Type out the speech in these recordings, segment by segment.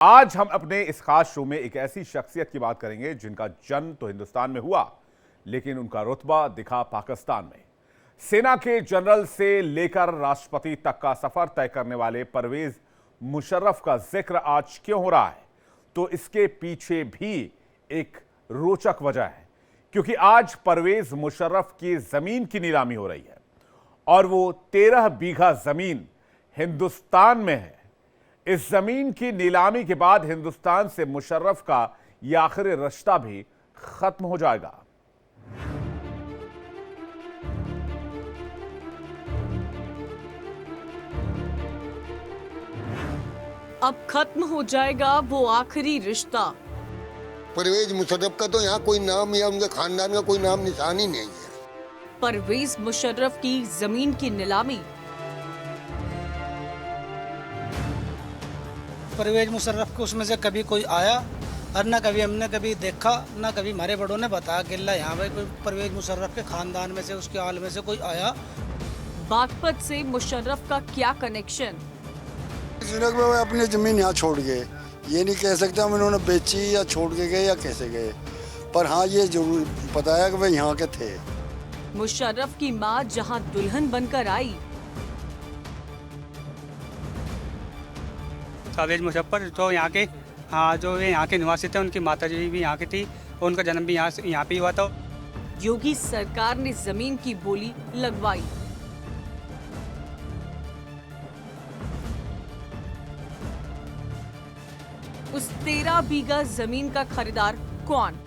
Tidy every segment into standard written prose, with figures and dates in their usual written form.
आज हम अपने इस खास शो में एक ऐसी शख्सियत की बात करेंगे जिनका जन्म तो हिंदुस्तान में हुआ, लेकिन उनका रुतबा दिखा पाकिस्तान में। सेना के जनरल से लेकर राष्ट्रपति तक का सफर तय करने वाले परवेज मुशर्रफ का जिक्र आज क्यों हो रहा है, तो इसके पीछे भी एक रोचक वजह है, क्योंकि आज परवेज मुशर्रफ की जमीन की नीलामी हो रही है और वो 13 बीघा जमीन हिंदुस्तान में है। इस जमीन की नीलामी के बाद हिंदुस्तान से मुशर्रफ का यह आखिरी रिश्ता भी खत्म हो जाएगा। अब खत्म हो जाएगा वो आखिरी रिश्ता। परवेज मुशर्रफ का तो यहाँ कोई नाम या उनके खानदान का कोई नाम निशान ही नहीं है। परवेज मुशर्रफ की जमीन की नीलामी। परवेज मुशर्रफ को उसमें से कभी कोई आया और ना कभी हमने कभी देखा, ना कभी हमारे बड़ों ने बताया कि यहाँ पे कोई परवेज मुशर्रफ के खानदान में से, उसके आल में से कोई आया। बागपत से मुशर्रफ का क्या कनेक्शन? जिंदगी में वो अपनी जमीन यहाँ छोड़ गए, ये नहीं कह सकते हम इन्होंने बेची या छोड़ के गए या कैसे गए, पर हाँ ये जरूर पता है कि वे यहाँ के थे। मुशर्रफ की माँ जहाँ दुल्हन बनकर आई, परवेज मुशर्रफ तो यहाँ के जो यहाँ के निवासी थे, उनकी माता जी भी यहाँ की थी और उनका जन्म भी यहाँ पे हुआ था। योगी सरकार ने जमीन की बोली लगवाई। उस 13 बीघा जमीन का खरीदार कौन?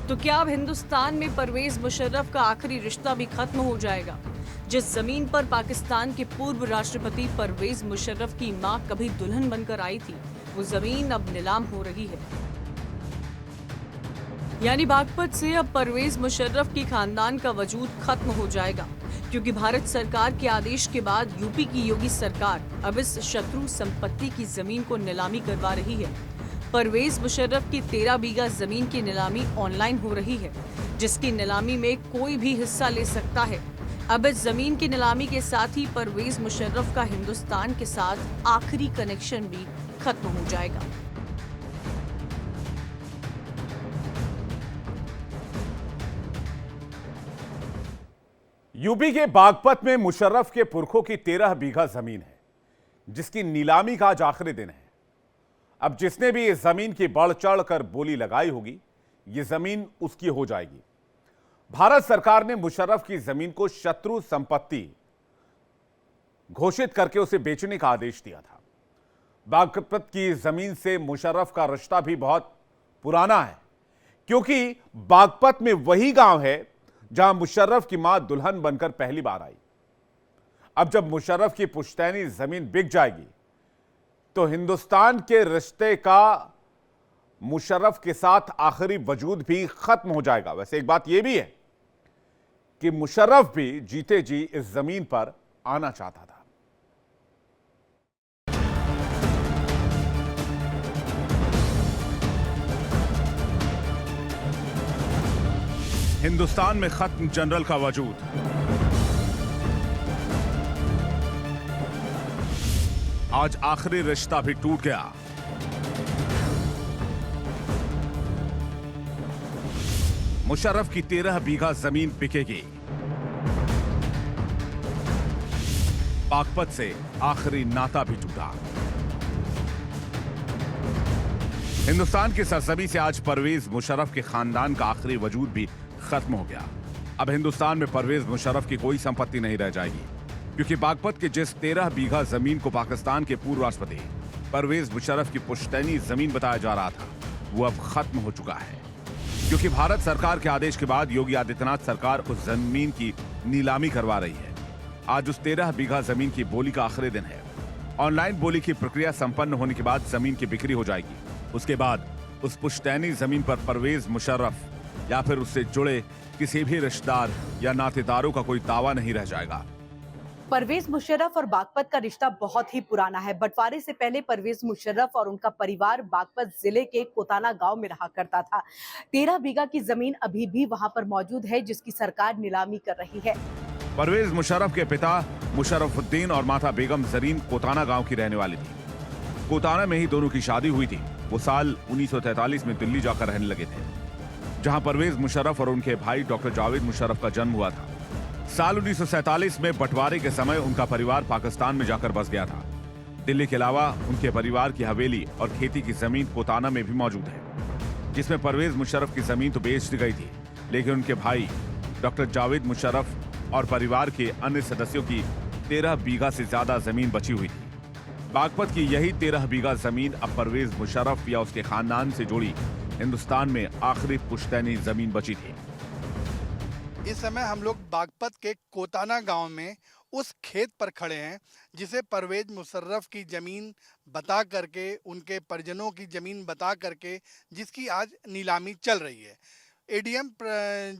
तो क्या अब हिंदुस्तान में परवेज मुशर्रफ का आखिरी रिश्ता भी खत्म हो जाएगा? जिस जमीन पर पाकिस्तान के पूर्व राष्ट्रपति परवेज मुशर्रफ की मां कभी दुल्हन बनकर आई थी, वो जमीन अब नीलाम हो रही है। यानी बागपत से अब परवेज मुशर्रफ की खानदान का वजूद खत्म हो जाएगा, क्योंकि भारत सरकार के आदेश के बाद यूपी की योगी सरकार अब इस शत्रु संपत्ति की जमीन को नीलामी करवा रही है। परवेज मुशर्रफ की 13 बीघा जमीन की नीलामी ऑनलाइन हो रही है, जिसकी नीलामी में कोई भी हिस्सा ले सकता है। अब इस जमीन की नीलामी के साथ ही परवेज मुशर्रफ का हिंदुस्तान के साथ आखिरी कनेक्शन भी खत्म हो जाएगा। यूपी के बागपत में मुशर्रफ के पुरखों की 13 बीघा जमीन है, जिसकी नीलामी का आज आखिरी दिन है। अब जिसने भी इस जमीन की बढ़ चढ़ कर बोली लगाई होगी, ये जमीन उसकी हो जाएगी। भारत सरकार ने मुशर्रफ की जमीन को शत्रु संपत्ति घोषित करके उसे बेचने का आदेश दिया था। बागपत की जमीन से मुशर्रफ का रिश्ता भी बहुत पुराना है, क्योंकि बागपत में वही गांव है जहां मुशर्रफ की मां दुल्हन बनकर पहली बार आई। अब जब मुशर्रफ की पुश्तैनी जमीन बिक जाएगी, तो हिंदुस्तान के रिश्ते का मुशर्रफ के साथ आखिरी वजूद भी खत्म हो जाएगा। वैसे एक बात यह भी है कि मुशर्रफ भी जीते जी इस जमीन पर आना चाहता था। हिंदुस्तान में खत्म जनरल का वजूद। आज आखिरी रिश्ता भी टूट गया। मुशर्रफ की 13 बीघा जमीन बिकेगी। बागपत से आखिरी नाता भी टूटा। हिंदुस्तान की सरजमी से आज परवेज मुशर्रफ के खानदान का आखिरी वजूद भी खत्म हो गया। अब हिंदुस्तान में परवेज मुशर्रफ की कोई संपत्ति नहीं रह जाएगी, क्योंकि बागपत के जिस 13 बीघा जमीन को पाकिस्तान के पूर्व राष्ट्रपति परवेज मुशर्रफ की पुश्तैनी जमीन बताया जा रहा था, वो अब खत्म हो चुका है। क्योंकि भारत सरकार के आदेश के बाद योगी आदित्यनाथ सरकार उस जमीन की नीलामी करवा रही है। आज उस 13 बीघा जमीन की बोली का आखिरी दिन है। ऑनलाइन बोली की प्रक्रिया संपन्न होने के बाद जमीन की बिक्री हो जाएगी। उसके बाद उस पुश्तैनी जमीन पर परवेज मुशर्रफ या फिर उससे जुड़े किसी भी रिश्तेदार या नातेदारों का कोई दावा नहीं रह जाएगा। परवेज मुशर्रफ और बागपत का रिश्ता बहुत ही पुराना है। बंटवारे से पहले परवेज मुशर्रफ और उनका परिवार बागपत जिले के कोताना गांव में रहा करता था। 13 बीघा की जमीन अभी भी वहां पर मौजूद है, जिसकी सरकार नीलामी कर रही है। परवेज मुशर्रफ के पिता मुशर्रफुद्दीन और माता बेगम जरीन कोताना गांव की रहने वाली थी। कोताना में ही दोनों की शादी हुई थी। वो साल 1943 में दिल्ली जाकर रहने लगे थे, जहां परवेज मुशर्रफ और उनके भाई डॉक्टर जावेद मुशर्रफ का जन्म हुआ था। साल 1947 में बंटवारे के समय उनका परिवार पाकिस्तान में जाकर बस गया था। दिल्ली के अलावा उनके परिवार की हवेली और खेती की जमीन कोताना में भी मौजूद है, जिसमें परवेज मुशर्रफ की जमीन तो बेच दी गई थी, लेकिन उनके भाई डॉक्टर जावेद मुशर्रफ और परिवार के अन्य सदस्यों की 13 बीघा से ज्यादा जमीन बची हुई थी। बागपत की यही 13 बीघा जमीन अब परवेज मुशर्रफ या उसके खानदान से जुड़ी हिंदुस्तान में आखिरी पुश्तैनी जमीन बची थी। इस समय हम लोग बागपत के कोताना गांव में उस खेत पर खड़े हैं जिसे परवेज मुशर्रफ की ज़मीन बता करके, उनके परिजनों की ज़मीन बता करके जिसकी आज नीलामी चल रही है। एडीएम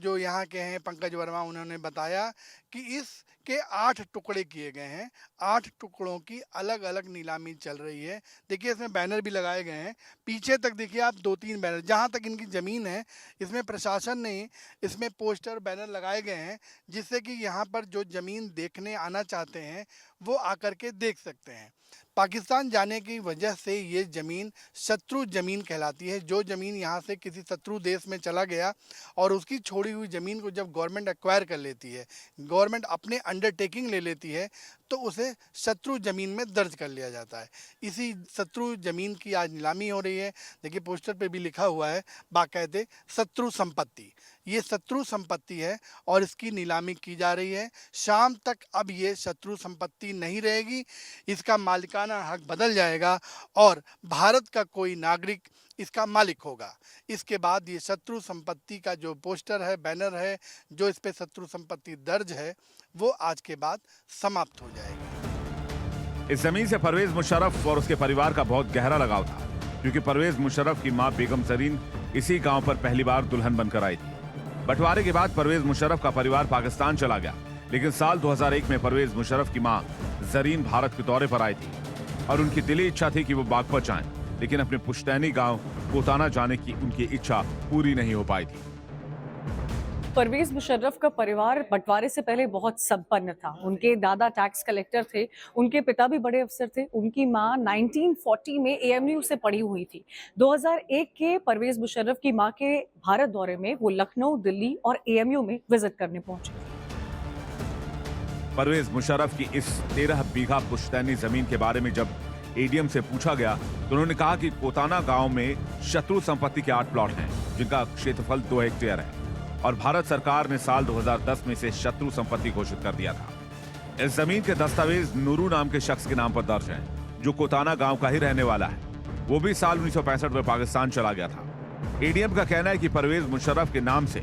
जो यहाँ के हैं पंकज वर्मा, उन्होंने बताया कि इसके 8 टुकड़े किए गए हैं। 8 टुकड़ों की अलग अलग नीलामी चल रही है। देखिए इसमें बैनर भी लगाए गए हैं, पीछे तक देखिए आप 2-3 बैनर, जहाँ तक इनकी ज़मीन है इसमें प्रशासन ने इसमें पोस्टर बैनर लगाए गए हैं, जिससे कि यहाँ पर जो ज़मीन देखने आना चाहते हैं वो आकर के देख सकते हैं। पाकिस्तान जाने की वजह से ये ज़मीन शत्रु ज़मीन कहलाती है। जो ज़मीन यहाँ से किसी शत्रु देश में चला गया और उसकी छोड़ी हुई ज़मीन को जब गवर्नमेंट एक्वायर कर लेती है, गवर्नमेंट अपने अंडरटेकिंग ले लेती है, तो उसे शत्रु ज़मीन में दर्ज कर लिया जाता है। इसी शत्रु ज़मीन की आज नीलामी हो रही है। देखिए पोस्टर पे भी लिखा हुआ है बाकायदे शत्रु संपत्ति। ये शत्रु संपत्ति है और इसकी नीलामी की जा रही है। शाम तक अब ये शत्रु संपत्ति नहीं रहेगी, इसका मालिकाना हक बदल जाएगा और भारत का कोई नागरिक इसका मालिक होगा। इसके बाद ये शत्रु संपत्ति का जो पोस्टर है, बैनर है, जो इस पे शत्रु संपत्ति दर्ज है, वो आज के बाद समाप्त हो जाएगी। इस जमीन से परवेज मुशर्रफ और उसके परिवार का बहुत गहरा लगाव था, क्योंकि परवेज मुशर्रफ की मां बेगम जरीन इसी गांव पर पहली बार दुल्हन बनकर आई थी। बंटवारे के बाद परवेज मुशर्रफ का परिवार पाकिस्तान चला गया, लेकिन साल 2001 में परवेज मुशर्रफ की मां जरीन भारत के दौरे पर आई थी और उनकी दिली इच्छा थी कि वो बागपत जाएं, लेकिन अपने पुश्तैनी गांव कोताना जाने की उनकी इच्छा पूरी नहीं हो पाई थी। परवेज मुशर्रफ का परिवार बंटवारे से पहले बहुत संपन्न था। उनके दादा टैक्स कलेक्टर थे, उनके पिता भी बड़े अफसर थे। उनकी मां 1940 में एएमयू से पढ़ी हुई थी। 2001 के परवेज मुशर्रफ की मां के भारत दौरे में वो लखनऊ, दिल्ली और एएमयू में विजिट करने पहुंचे। परवेज मुशर्रफ की इस 13 बीघा पुश्तैनी जमीन के बारे में जब एडीएम से पूछा गया तो उन्होंने कहा कि कोताना गांव में शत्रु संपत्ति के 8 प्लॉट हैं, जिनका क्षेत्रफल 2 हेक्टेयर है और भारत सरकार ने साल 2010 में से शत्रु संपत्ति घोषित कर दिया था। इस जमीन के दस्तावेज नूरू नाम के शख्स के नाम पर दर्ज हैं, जो कोताना गांव का ही रहने वाला है। वो भी साल 1965 में पाकिस्तान चला गया था। एडीएम का कहना है कि परवेज मुशर्रफ के नाम से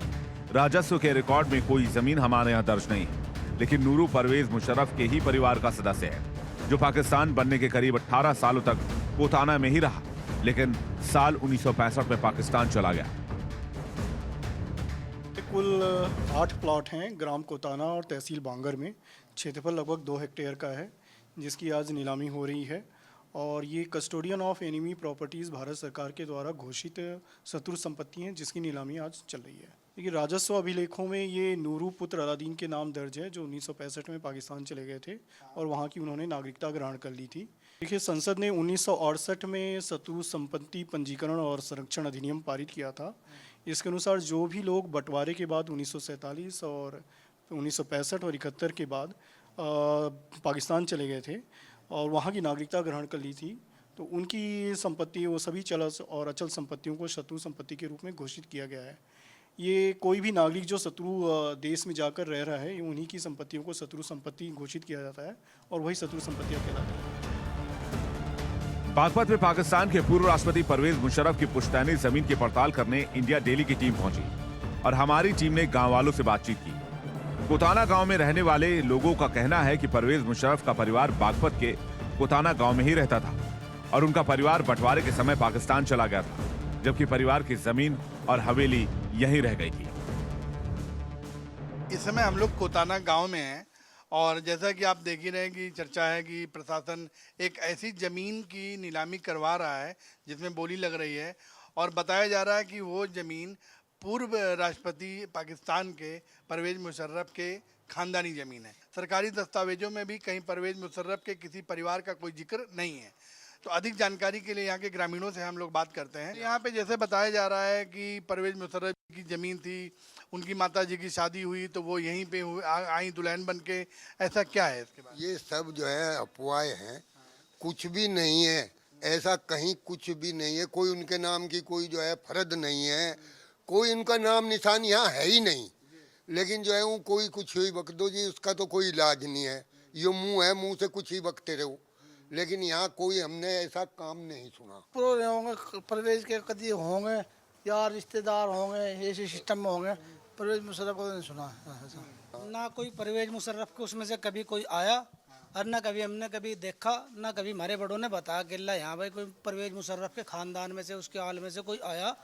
राजस्व के रिकॉर्ड में कोई जमीन हमारे यहाँ दर्ज नहीं है, लेकिन नूरू परवेज मुशर्रफ के ही परिवार का सदस्य है, जो पाकिस्तान बनने के करीब 18 सालों तक कोताना में ही रहा, लेकिन साल 1965 में पाकिस्तान चला गया। कुल 8 प्लॉट हैं ग्राम कोताना और तहसील बांगर में। क्षेत्रफल लगभग 2 हेक्टेयर का है, जिसकी आज नीलामी हो रही है और ये custodian of enemy properties Bharat सरकार के द्वारा घोषित शत्रु संपत्ति हैं, जिसकी नीलामी आज चल रही है। देखिए राजस्व अभिलेखों में ये नूरू पुत्र अलादीन के नाम दर्ज है, जो 1965 में पाकिस्तान चले गए थे और वहाँ की उन्होंने नागरिकता ग्रहण कर ली थी। देखिए संसद ने 1968 में शत्रु संपत्ति पंजीकरण और संरक्षण अधिनियम पारित किया था। इसके अनुसार जो भी लोग बंटवारे के बाद 1947 और 1965 और 71 के बाद पाकिस्तान चले गए थे और वहाँ की नागरिकता ग्रहण कर ली थी, तो उनकी संपत्ति, वो सभी चल और अचल संपत्तियों को शत्रु संपत्ति के रूप में घोषित किया गया है। ये कोई भी नागरिक जो शत्रु देश में जाकर रह रहा है, उन्हीं की संपत्तियों को शत्रु संपत्ति घोषित किया जाता है और वही शत्रु संपत्तियाँ कहलाती हैं। बागपत में पाकिस्तान के पूर्व राष्ट्रपति परवेज मुशर्रफ की पुश्तैनी जमीन की पड़ताल करने इंडिया डेली की टीम पहुंची और हमारी टीम ने गांव वालों से बातचीत की। कोताना गांव में रहने वाले लोगों का कहना है कि परवेज मुशर्रफ का परिवार बागपत के कोताना गांव में ही रहता था और उनका परिवार बंटवारे के समय पाकिस्तान चला गया था, जबकि परिवार की जमीन और हवेली यहीं रह गई थी। इस समय हम लोग कोताना गांव में हैं और जैसा कि आप देख ही रहे हैं कि चर्चा है कि प्रशासन एक ऐसी ज़मीन की नीलामी करवा रहा है जिसमें बोली लग रही है और बताया जा रहा है कि वो ज़मीन पूर्व राष्ट्रपति पाकिस्तान के परवेज मुशर्रफ के खानदानी जमीन है। सरकारी दस्तावेजों में भी कहीं परवेज मुशर्रफ के किसी परिवार का कोई जिक्र नहीं है। तो अधिक जानकारी के लिए यहाँ के ग्रामीणों से हम लोग बात करते हैं। यहाँ पे जैसे बताया जा रहा है कि परवेज मुशर्रफ की ज़मीन थी, उनकी माता जी की शादी हुई तो वो यहीं पे आई दुल्हन बन के, ऐसा क्या है इसके बाद? ये सब जो है अफवाहें हैं, कुछ भी नहीं है, ऐसा कहीं कुछ भी नहीं है। कोई उनके नाम की कोई जो है फर्द नहीं है, कोई उनका नाम निशान यहाँ है ही नहीं। लेकिन जो है वो कोई कुछ ही बक दो जी, उसका तो कोई इलाज नहीं है। ये मुंह है, मुंह से कुछ ही बकते रहो, लेकिन यहाँ कोई हमने ऐसा काम नहीं सुना। पूरे होंगे परवेज के कदी होंगे या रिश्तेदार होंगे, ऐसे सिस्टम में होंगे। परवेज मुशर्रफ को नहीं सुना ना कोई परवेज मुशर्रफ के उसमें से कभी कोई आया और ना कभी हमने कभी देखा, ना कभी हमारे बड़ों ने बताया गिल्ला यहाँ भाई कोई परवेज मुशर्रफ के खानदान में से, उसके आल में से कोई आया।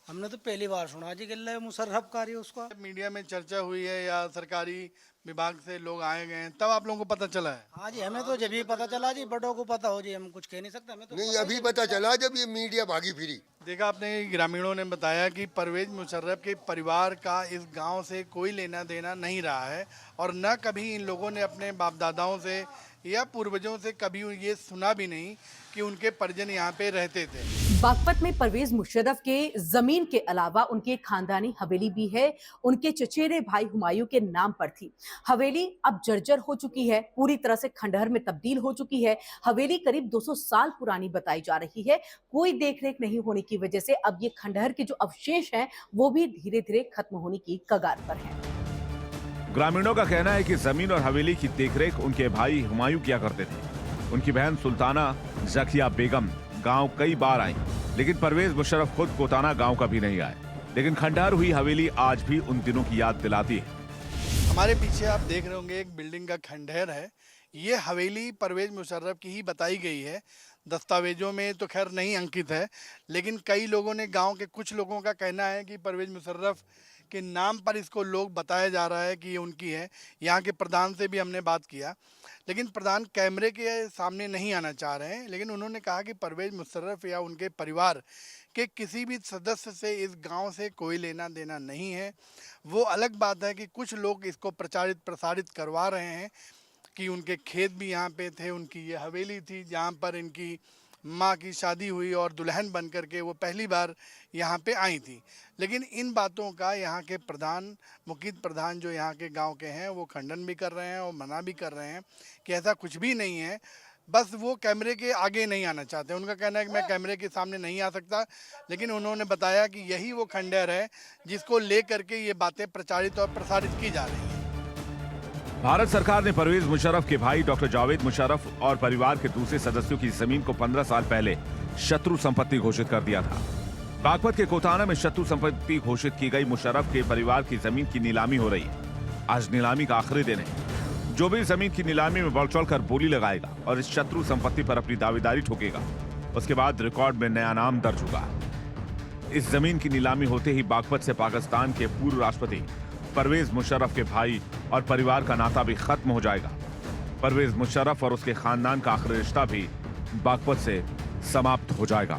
हमने तो पहली बार सुना जी गिल्ला मुशर्रफ का रही उसका। मीडिया में चर्चा हुई है या सरकारी विभाग से लोग आए गए हैं तब आप लोगों को पता चला है? हाँ जी, हमें तो जब भी पता चला जी, बड़ों को पता हो जी, हम कुछ कह नहीं सकते। हमें तो नहीं, अभी पता चला जब ये मीडिया भागी फिरी। देखा आपने, ग्रामीणों ने बताया कि परवेज मुशर्रफ के परिवार का इस गांव से कोई लेना देना नहीं रहा है और न कभी इन लोगों ने अपने बाप दादाओं से या पूर्वजों से कभी ये सुना भी नहीं कि उनके परिजन यहाँ पे रहते थे। बागपत में परवेज मुशर्रफ के जमीन के अलावा उनकी एक खानदानी हवेली भी है। उनके चचेरे भाई हुमायूं के नाम पर थी। हवेली अब जर्जर हो चुकी है, पूरी तरह से खंडहर में तब्दील हो चुकी है। हवेली करीब 200 साल पुरानी बताई जा रही है। कोई देखरेख नहीं होने की वजह से अब ये खंडहर के जो अवशेष हैं वो भी धीरे धीरे खत्म होने की कगार पर है। ग्रामीणों का कहना है कि जमीन और हवेली की देखरेख उनके भाई हुमायूं किया करते थे। उनकी बहन सुल्ताना जकिया बेगम गांव कई बार आई, लेकिन परवेज मुशर्रफ खुद कोताना गांव कभी नहीं आए। लेकिन खंडहर हुई हवेली आज भी उन दिनों की याद दिलाती है। हमारे पीछे आप देख रहे होंगे एक बिल्डिंग का खंडहर है। ये हवेली परवेज मुशर्रफ की ही बताई गई है। दस्तावेजों में तो खैर नहीं अंकित है, लेकिन कई लोगों ने, गांव के कुछ लोगों का कहना है कि परवेज मुशर्रफ के नाम पर इसको लोग बताया जा रहा है कि ये उनकी है। यहाँ के प्रधान से भी हमने बात किया, लेकिन प्रधान कैमरे के सामने नहीं आना चाह रहे हैं। लेकिन उन्होंने कहा कि परवेज मुशर्रफ या उनके परिवार के किसी भी सदस्य से इस गांव से कोई लेना देना नहीं है। वो अलग बात है कि कुछ लोग इसको प्रसारित करवा रहे हैं कि उनके खेत भी यहाँ पे थे, उनकी ये हवेली थी जहाँ पर इनकी माँ की शादी हुई और दुल्हन बन करके वो पहली बार यहाँ पे आई थी। लेकिन इन बातों का यहाँ के प्रधान, मुकीद प्रधान जो यहाँ के गांव के हैं, वो खंडन भी कर रहे हैं और मना भी कर रहे हैं कि ऐसा कुछ भी नहीं है। बस वो कैमरे के आगे नहीं आना चाहते। उनका कहना है कि मैं कैमरे के सामने नहीं आ सकता, लेकिन उन्होंने बताया कि यही वो खंडहर है जिसको ले करके ये बातें प्रचारित और प्रसारित की जा रही हैं। भारत सरकार ने परवेज मुशर्रफ के भाई डॉक्टर जावेद मुशर्रफ और परिवार के दूसरे सदस्यों की जमीन को 15 साल पहले शत्रु संपत्ति घोषित कर दिया था। बागपत के कोताना में शत्रु संपत्ति घोषित की गई मुशर्रफ के परिवार की जमीन की नीलामी हो रही है। आज नीलामी का आखिरी दिन है। जो भी जमीन की नीलामी में बढ़ चढ़कर बोली लगाएगा और इस शत्रु संपत्ति पर अपनी दावेदारी ठोकेगा, उसके बाद रिकॉर्ड में नया नाम दर्ज होगा। इस जमीन की नीलामी होते ही बागपत से पाकिस्तान के पूर्व राष्ट्रपति परवेज मुशर्रफ के भाई और परिवार का नाता भी खत्म हो जाएगा। परवेज मुशर्रफ और उसके खानदान का आखिरी रिश्ता भी बागपत से समाप्त हो जाएगा।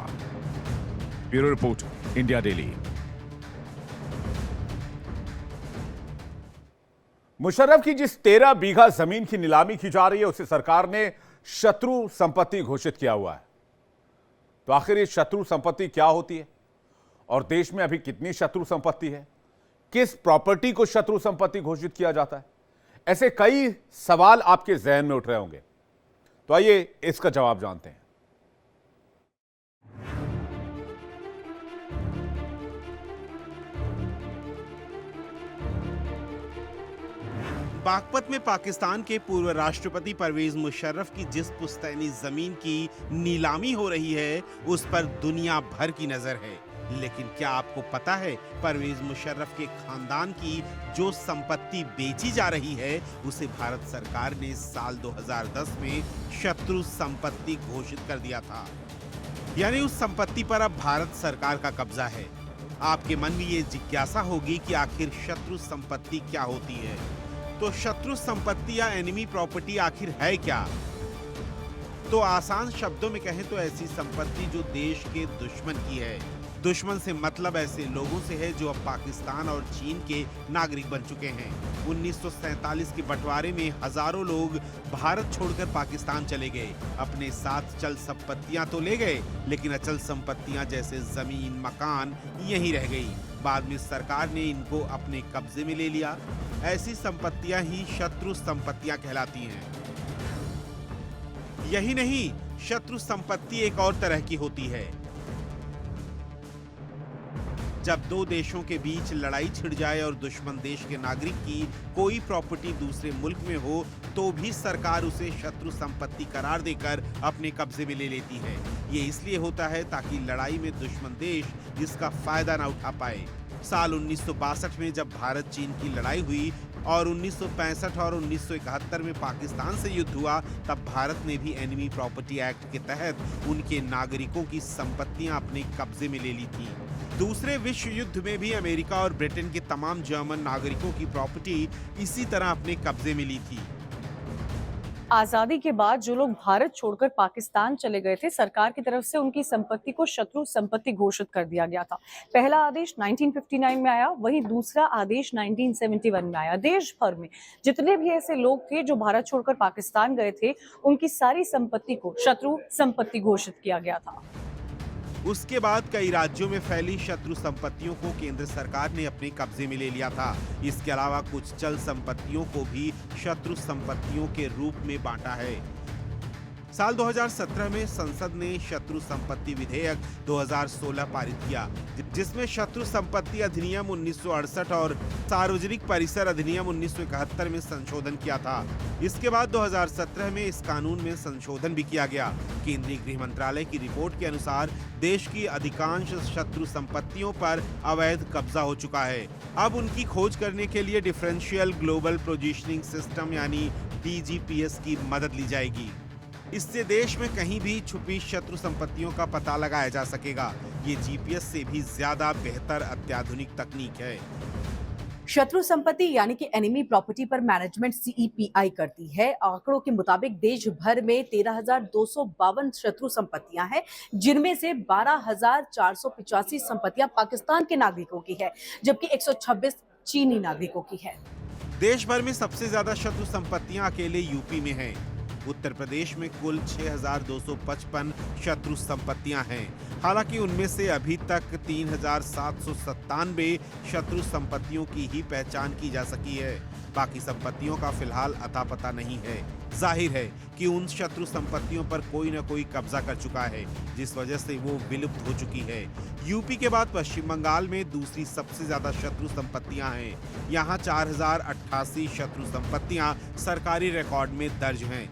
Bureau report, India daily. Musharraf की जिस 13 बीघा जमीन की नीलामी की जा रही है, उसे सरकार ने शत्रु संपत्ति घोषित किया हुआ है। तो आखिर ये शत्रु संपत्ति क्या होती है और देश में अभी कितनी शत्रु संपत्ति है? किस प्रॉपर्टी को शत्रु संपत्ति घोषित किया जाता है? ऐसे कई सवाल आपके जहन में उठ रहे होंगे। तो आइए इसका जवाब जानते हैं। बागपत में पाकिस्तान के पूर्व राष्ट्रपति परवेज मुशर्रफ की जिस पुश्तैनी जमीन की नीलामी हो रही है, उस पर दुनिया भर की नजर है। लेकिन क्या आपको पता है, परवेज मुशर्रफ के खानदान की जो संपत्ति बेची जा रही है, उसे भारत सरकार ने साल 2010 में शत्रु संपत्ति घोषित कर दिया था। यानी उस संपत्ति पर अब भारत सरकार का कब्जा है। आपके मन में ये जिज्ञासा होगी कि आखिर शत्रु संपत्ति क्या होती है? तो शत्रु संपत्ति या एनिमी प्रॉपर्टी आखिर है क्या? तो आसान शब्दों में कहें तो ऐसी संपत्ति जो देश के दुश्मन की है, दुश्मन से मतलब ऐसे लोगों से है जो अब पाकिस्तान और चीन के नागरिक बन चुके हैं। 1947 के बंटवारे में हजारों लोग भारत छोड़कर पाकिस्तान चले गए। अपने साथ चल संपत्तियां तो ले गए, लेकिन अचल संपत्तियां जैसे जमीन, मकान यहीं रह गई। बाद में सरकार ने इनको अपने कब्जे में ले लिया। ऐसी संपत्तियां ही शत्रु संपत्तियां कहलाती हैं। यही नहीं, शत्रु संपत्ति एक और तरह की होती है। जब दो देशों के बीच लड़ाई छिड़ जाए और दुश्मन देश के नागरिक की कोई प्रॉपर्टी दूसरे मुल्क में हो, तो भी सरकार उसे शत्रु संपत्ति करार देकर अपने कब्जे में ले लेती है। ये इसलिए होता है ताकि लड़ाई में दुश्मन देश इसका फायदा ना उठा पाए। साल 1962 में जब भारत चीन की लड़ाई हुई और 1965 और 1971 में पाकिस्तान से युद्ध हुआ, तब भारत ने भी एनिमी प्रॉपर्टी एक्ट के तहत उनके नागरिकों की संपत्तियां अपने कब्जे में ले ली थी। दूसरे विश्व युद्ध में भी अमेरिका और ब्रिटेन के तमाम जर्मन नागरिकों की प्रॉपर्टी इसी तरह अपने कब्जे में ली थी। आजादी के बाद जो लोग भारत छोड़कर पाकिस्तान चले गए थे, सरकार की तरफ से उनकी संपत्ति को शत्रु संपत्ति घोषित कर दिया गया था। पहला आदेश 1959 में आया, वहीं दूसरा आदेश 1971 में आया। देश भर में जितने भी ऐसे लोग थे जो भारत छोड़कर पाकिस्तान गए थे, उनकी सारी संपत्ति को शत्रु संपत्ति घोषित किया गया था। उसके बाद कई राज्यों में फैली शत्रु संपत्तियों को केंद्र सरकार ने अपने कब्जे में ले लिया था। इसके अलावा कुछ चल संपत्तियों को भी शत्रु संपत्तियों के रूप में बांटा है। साल 2017 में संसद ने शत्रु संपत्ति विधेयक 2016 पारित किया, जिसमें शत्रु संपत्ति अधिनियम 1968 और सार्वजनिक परिसर अधिनियम 1971 में संशोधन किया था। इसके बाद 2017 में इस कानून में संशोधन भी किया गया। केंद्रीय गृह मंत्रालय की रिपोर्ट के अनुसार देश की अधिकांश शत्रु संपत्तियों पर अवैध कब्जा हो चुका है। अब उनकी खोज करने के लिए डिफरेंशियल ग्लोबल पोजीशनिंग सिस्टम यानी DGPS की मदद ली जाएगी। इससे देश में कहीं भी छुपी शत्रु संपत्तियों का पता लगाया जा सकेगा। ये GPS से भी ज्यादा बेहतर अत्याधुनिक तकनीक है। शत्रु संपत्ति यानी कि एनिमी प्रॉपर्टी पर मैनेजमेंट CEPI करती है। आंकड़ों के मुताबिक देश भर में 13,252 शत्रु संपत्तियां हैं, जिनमें से 12,485 संपत्तियां पाकिस्तान के नागरिकों की है, जबकि 126 चीनी नागरिकों की है। देश भर में सबसे ज्यादा शत्रु संपत्तियां अकेले यूपी में हैं। उत्तर प्रदेश में कुल 6,255 शत्रु संपत्तियां हैं। हालांकि उनमें से अभी तक 3,797 शत्रु संपत्तियों की ही पहचान की जा सकी है। बाकी संपत्तियों का फिलहाल अता पता नहीं है। जाहिर है कि उन शत्रु संपत्तियों पर कोई न कोई कब्जा कर चुका है, जिस वजह से वो विलुप्त हो चुकी है। यूपी के बाद पश्चिम बंगाल में दूसरी सबसे ज्यादा शत्रु संपत्तियां हैं। यहाँ 4,088 शत्रु संपत्तियां सरकारी रिकॉर्ड में दर्ज हैं।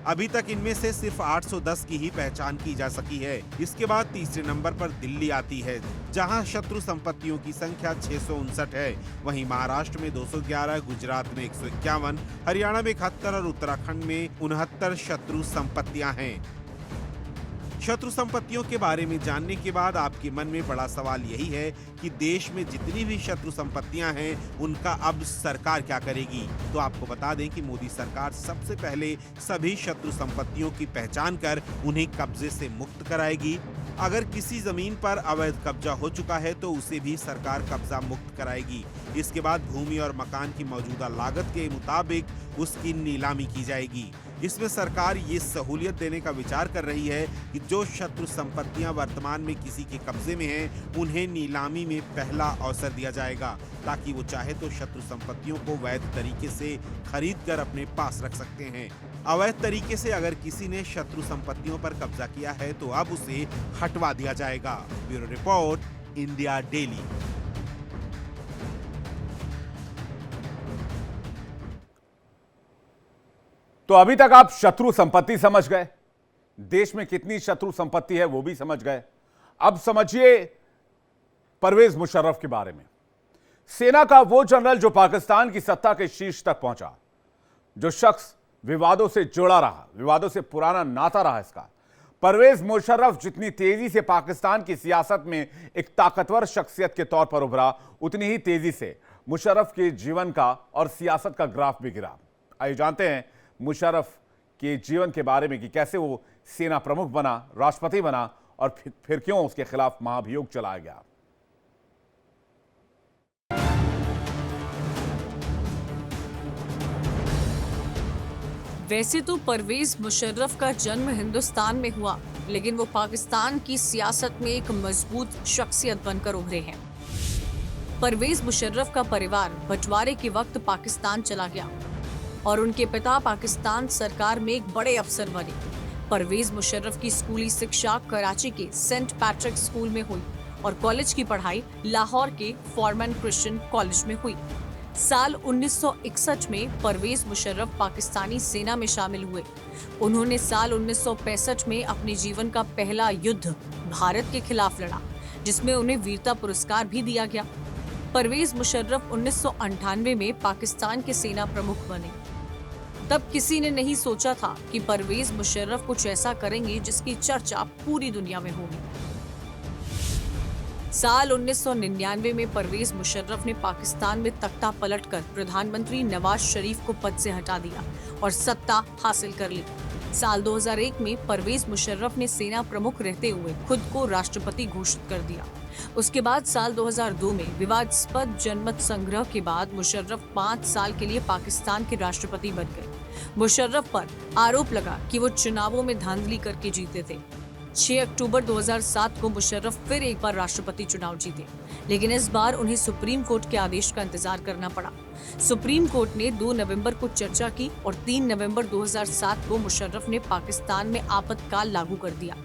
अभी तक इनमें से सिर्फ 810 की ही पहचान की जा सकी है। इसके बाद तीसरे नंबर पर दिल्ली आती है, जहां शत्रु संपत्तियों की संख्या 659 है। वहीं महाराष्ट्र में 211, गुजरात में 151, हरियाणा में 71 और उत्तराखंड में 69 शत्रु संपत्तियां हैं। शत्रु संपत्तियों के बारे में जानने के बाद आपके मन में बड़ा सवाल यही है कि देश में जितनी भी शत्रु संपत्तियां हैं, उनका अब सरकार क्या करेगी। तो आपको बता दें कि मोदी सरकार सबसे पहले सभी शत्रु संपत्तियों की पहचान कर उन्हें कब्जे से मुक्त कराएगी। अगर किसी जमीन पर अवैध कब्जा हो चुका है तो उसे भी सरकार कब्जा मुक्त कराएगी। इसके बाद भूमि और मकान की मौजूदा लागत के मुताबिक उसकी नीलामी की जाएगी। इसमें सरकार ये सहूलियत देने का विचार कर रही है कि जो शत्रु संपत्तियां वर्तमान में किसी के कब्जे में हैं, उन्हें नीलामी में पहला अवसर दिया जाएगा, ताकि वो चाहे तो शत्रु संपत्तियों को वैध तरीके से खरीद कर अपने पास रख सकते हैं। अवैध तरीके से अगर किसी ने शत्रु संपत्तियों पर कब्जा किया है तो अब उसे हटवा दिया जाएगा। Bureau report, India daily. तो अभी तक आप शत्रु संपत्ति समझ गए, देश में कितनी शत्रु संपत्ति है वो भी समझ गए। अब समझिए परवेज मुशर्रफ के बारे में। सेना का वो जनरल जो पाकिस्तान की सत्ता के शीर्ष तक पहुंचा, जो शख्स विवादों से जुड़ा रहा, विवादों से पुराना नाता रहा इसका। परवेज मुशर्रफ जितनी तेजी से पाकिस्तान की सियासत में एक ताकतवर शख्सियत के तौर पर उभरा, उतनी ही तेजी से मुशर्रफ के जीवन का और सियासत का ग्राफ भी गिरा। आइए जानते हैं मुशर्रफ के जीवन के बारे में कि कैसे वो सेना प्रमुख बना, राष्ट्रपति बना और फिर क्यों उसके खिलाफ महाभियोग चलाया गया। वैसे तो परवेज मुशर्रफ का जन्म हिंदुस्तान में हुआ, लेकिन वो पाकिस्तान की सियासत में एक मजबूत शख्सियत बनकर उभरे हैं। परवेज मुशर्रफ का परिवार बंटवारे के वक्त पाकिस्तान चला गया और उनके पिता पाकिस्तान सरकार में एक बड़े अफसर बने। परवेज मुशर्रफ की स्कूली शिक्षा कराची के सेंट पैट्रिक स्कूल में हुई और कॉलेज की पढ़ाई लाहौर के फॉरमैन क्रिश्चियन कॉलेज में हुई। साल 1961 में परवेज मुशर्रफ पाकिस्तानी सेना में शामिल हुए। उन्होंने साल 1965 में अपने जीवन का पहला युद्ध भारत के खिलाफ लड़ा, जिसमें उन्हें वीरता पुरस्कार भी दिया गया। परवेज मुशर्रफ 1998 में पाकिस्तान के सेना प्रमुख बने। तब किसी ने नहीं सोचा था कि परवेज मुशर्रफ कुछ ऐसा करेंगे जिसकी चर्चा पूरी दुनिया में होगी। साल 1999 में परवेज मुशर्रफ ने पाकिस्तान में तख्ता पलटकर प्रधानमंत्री नवाज शरीफ को पद से हटा दिया और सत्ता हासिल कर ली। साल 2001 में परवेज मुशर्रफ ने सेना प्रमुख रहते हुए खुद को राष्ट्रपति घोषित कर दिया। उसके बाद साल 2002 में विवादास्पद जनमत संग्रह के बाद मुशर्रफ 5 साल के लिए पाकिस्तान के राष्ट्रपति बन गए। मुशर्रफ पर आरोप लगा कि वो चुनावों में धांधली करके जीते थे। 6 अक्टूबर 2007 को मुशर्रफ फिर एक बार राष्ट्रपति चुनाव जीते, लेकिन इस बार उन्हें सुप्रीम कोर्ट के आदेश का इंतजार करना पड़ा। सुप्रीम कोर्ट ने 2 नवंबर को चर्चा की और 3 नवंबर 2007 को मुशर्रफ ने पाकिस्तान में आपातकाल लागू कर दिया।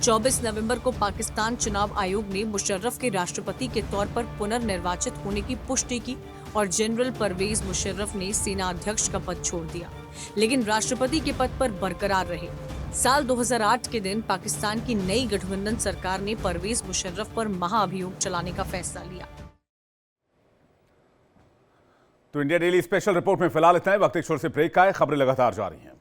24 नवंबर को पाकिस्तान चुनाव आयोग ने मुशर्रफ के राष्ट्रपति के तौर पर पुनर्निर्वाचित होने की पुष्टि की और जनरल परवेज मुशर्रफ ने सेना अध्यक्ष का पद छोड़ दिया, लेकिन राष्ट्रपति के पद पर बरकरार रहे। साल 2008 के दिन पाकिस्तान की नई गठबंधन सरकार ने परवेज मुशर्रफ पर महाअभियोग चलाने का फैसला लिया। तो इंडिया डेली स्पेशल रिपोर्ट में फिलहाल इतना है। वक्त एक छोटे से ब्रेक का है। खबरें लगातार जारी हैं।